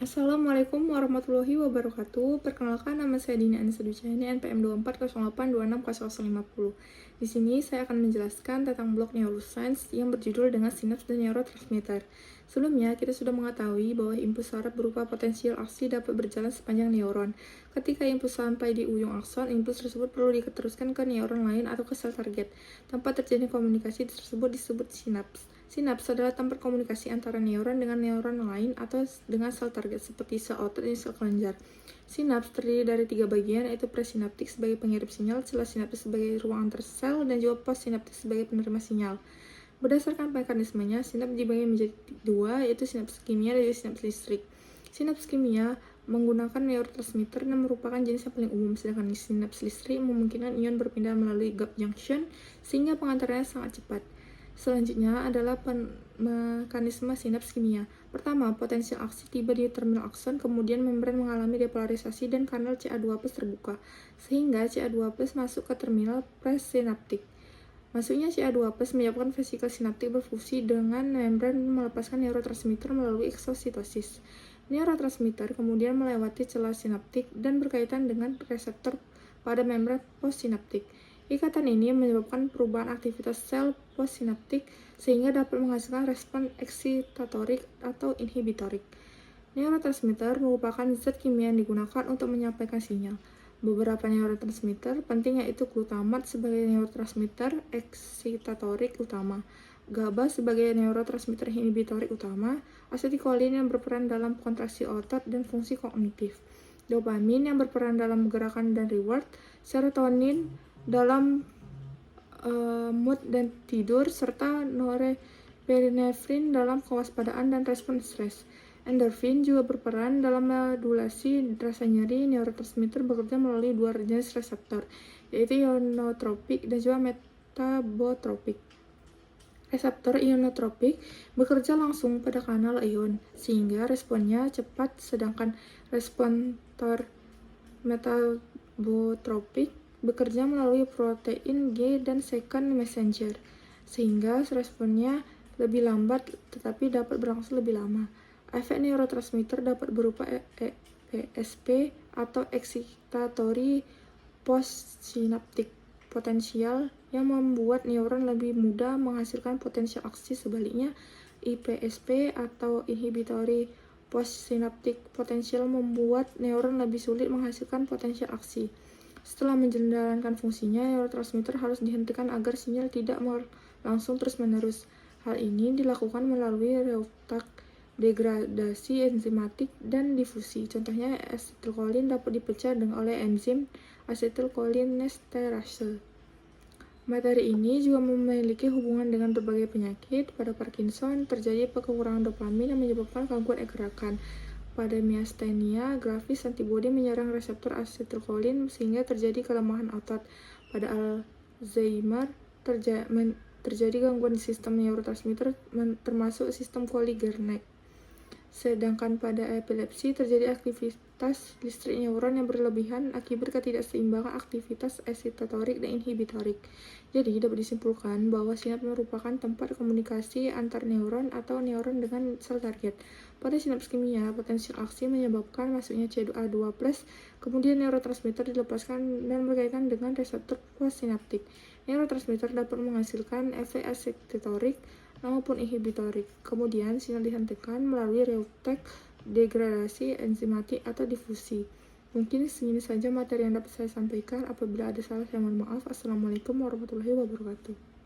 Assalamualaikum warahmatullahi wabarakatuh. Perkenalkan, nama saya Dini Anissa Duciani, NPM 2408260050. Di sini saya akan menjelaskan tentang blok neuroscience yang berjudul dengan sinaps dan neurotransmitter. Sebelumnya, kita sudah mengetahui bahwa impuls saraf berupa potensial aksi dapat berjalan sepanjang neuron. Ketika impuls sampai di ujung akson, impuls tersebut perlu diteruskan ke neuron lain atau ke sel target. Tempat terjadi komunikasi tersebut disebut sinaps. Sinaps adalah tempat komunikasi antara neuron dengan neuron lain atau dengan sel target seperti sel otot dan sel kelenjar. Sinaps terdiri dari 3 bagian, yaitu presinaptik sebagai pengirim sinyal, sela sinaptis sebagai ruang antar sel, dan juga postsinaptik sebagai penerima sinyal. Berdasarkan mekanismenya, sinaps dibagi menjadi 2, yaitu sinaps kimia dan juga sinaps listrik. Sinaps kimia menggunakan neurotransmitter dan merupakan jenis yang paling umum, sedangkan sinaps listrik memungkinkan ion berpindah melalui gap junction sehingga pengantarannya sangat cepat. Selanjutnya adalah mekanisme sinaps kimia. Pertama, potensial aksi tiba di terminal akson, kemudian membran mengalami depolarisasi dan kanal Ca2+ terbuka, sehingga Ca2+ masuk ke terminal presinaptik. Masuknya Ca2+ menyebabkan vesikel sinaptik berfungsi dengan membran melepaskan neurotransmitter melalui eksositosis. Neurotransmitter kemudian melewati celah sinaptik dan berkaitan dengan reseptor pada membran postsinaptik. Ikatan ini menyebabkan perubahan aktivitas sel postsinaptik sehingga dapat menghasilkan respon eksitatorik atau inhibitorik. Neurotransmitter merupakan zat kimia yang digunakan untuk menyampaikan sinyal. Beberapa neurotransmitter penting yaitu glutamat sebagai neurotransmitter eksitatorik utama, GABA sebagai neurotransmitter inhibitorik utama, asetilkolin yang berperan dalam kontraksi otot dan fungsi kognitif, dopamin yang berperan dalam gerakan dan reward, serotonin dalam mood dan tidur, serta norepinefrin dalam kewaspadaan dan respon stres. Endorfin juga berperan dalam modulasi rasa nyeri. Neurotransmitter bekerja melalui 2 jenis reseptor, yaitu ionotropik dan juga metabotropik. Reseptor ionotropik bekerja langsung pada kanal ion, sehingga responnya cepat, sedangkan reseptor metabotropik bekerja melalui protein G dan second messenger, sehingga responnya lebih lambat tetapi dapat berlangsung lebih lama. Efek neurotransmitter dapat berupa ESP atau excitatory postsinaptic potensial yang membuat neuron lebih mudah menghasilkan potensial aksi. Sebaliknya, IPSP atau inhibitory postsynaptic potential membuat neuron lebih sulit menghasilkan potensial aksi. Setelah menjalankan fungsinya, neurotransmitter harus dihentikan agar sinyal tidak berlangsung terus-menerus. Hal ini dilakukan melalui reuptake, degradasi enzimatik, dan difusi. Contohnya, asetilkolin dapat dipecah oleh enzim asetilkolinesterase. Materi ini juga memiliki hubungan dengan berbagai penyakit. Pada Parkinson, terjadi kekurangan dopamin yang menyebabkan gangguan gerakan. Pada miastenia gravis, antibodi menyerang reseptor asetilkolin sehingga terjadi kelemahan otot. Pada Alzheimer, terjadi gangguan di sistem neurotransmitter termasuk sistem Colli-Gernet. Sedangkan pada epilepsi, terjadi aktivitas listrik neuron yang berlebihan akibat ketidakseimbangan aktivitas eksitatorik dan inhibitorik. Jadi, dapat disimpulkan bahwa sinaps merupakan tempat komunikasi antar neuron atau neuron dengan sel target. Pada sinaps kimia, potensial aksi menyebabkan masuknya Ca2+, kemudian neurotransmitter dilepaskan dan berkaitan dengan reseptor postsinaptik. Neurotransmitter dapat menghasilkan efek eksitatorik maupun inhibitorik. Kemudian, sinyal dihentikan melalui reuptake, degradasi enzimatik, atau difusi. Mungkin segini saja materi yang dapat saya sampaikan. Apabila ada salah, saya mohon maaf. Assalamualaikum warahmatullahi wabarakatuh.